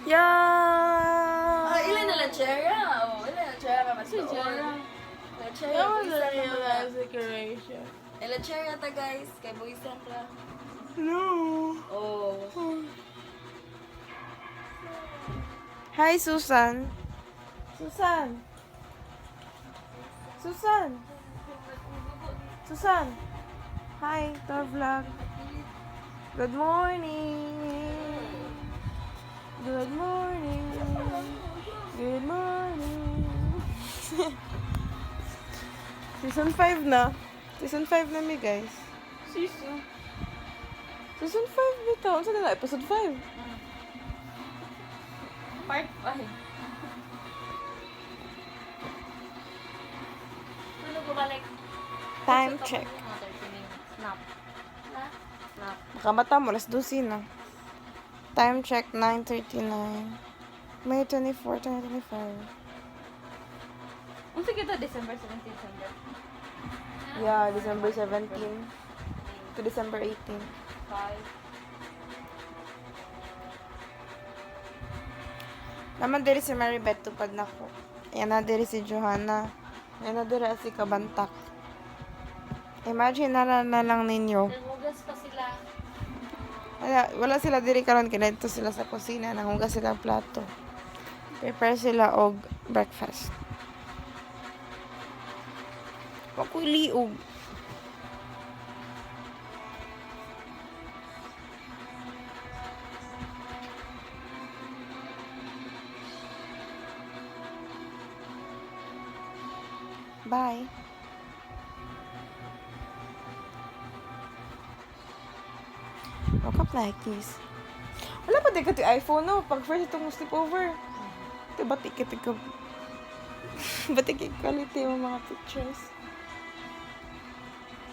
Yeah! Ilan na lanchera? Ilan na lanchera? Mas Si Jera. Lanchera. That was a buisan real na life decoration. Lanchera ta guys. Kay buisan ta. No. Oh. Hi, Susan. Susan. Susan. Susan. Hi, to our vlog. Good morning. Good morning. Good morning. Season 5 na. Season 5 na mi, guys. Sisu. Season 5 nito. Ano sa nila? Episode 5. Part 5. Ano ko balik? Time check. Snap. Snap. Makamata mo, alas 12 na. Time check, 9:39. May 24, 2025. Unsa kita December 17 December? Yeah, December 17 to December 18. 5. Naman diri si Maribeth tupad na ko. Yan na diri si Johanna. Yan na diri si Kabantak. Imagine na lang ninyo. Nangugas pa sila. Wala sila diri karon kay dito sila sa kusina, nangugas sila ang plato. Prepare sila og breakfast. Wa ko liog. Bye. Woke up like this. Wala pa di ka ti iPhone, no? Pag first itong sleepover. Ito, batik ka. Batik yung quality yung mga pictures.